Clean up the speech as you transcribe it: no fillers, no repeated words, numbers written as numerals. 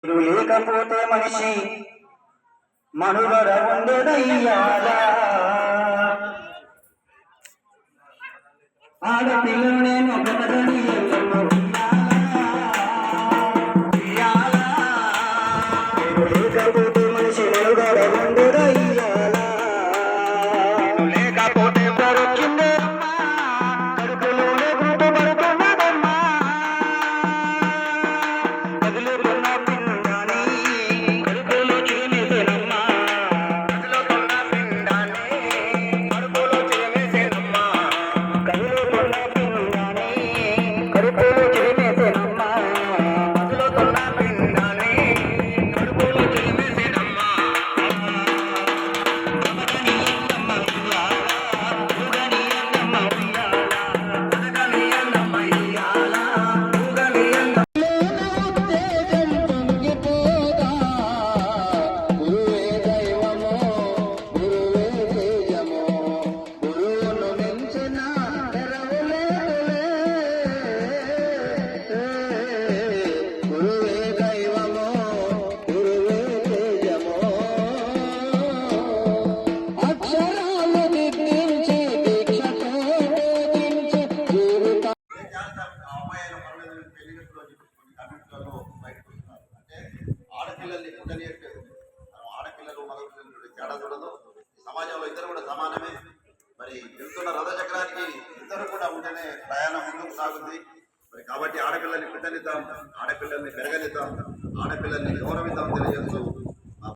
లేకపోతే మనిషి మనుగడ ఉండదయ్యాలా. ఆడపిల్లలు నేను బ్రతకని లేకపోతే మనిషి మనుగడ ఉండదయ్యాలా. లేకపోతే దొరికిందే కడుపులోనే గుర్తుపడుతున్నదమ్మా. కదులుతున్న పిండాన్ని కడుపులో చిరిమేసేనమ్మా. కదులుతున్న పిండాన్ని కడుపులో చిరిమేసేనమ్మా. కదులుతున్న పిండాన్ని కడుపులో చిరిమేసేనమ్మా. కదులుతున్న పిండాన్ని కడుపులో చిరిమేసేనమ్మా. ఆడపిల్లల్ని పుట్టనియట్లేదు. ఆడపిల్లలు మగపిల్లలు తేడా చూడదు. సమాజంలో ఇద్దరు కూడా సమానమే. మరి వెళ్తున్న రథచక్రానికి ఇద్దరు కూడా ఉంటేనే ప్రయాణం ముందుకు సాగుతుంది. మరి కాబట్టి ఆడపిల్లల్ని పుట్టనిద్దాం, ఆడపిల్లల్ని పెరగనిద్దాం, ఆడపిల్లల్ని గౌరవిద్దాం తెలియజేస్తూ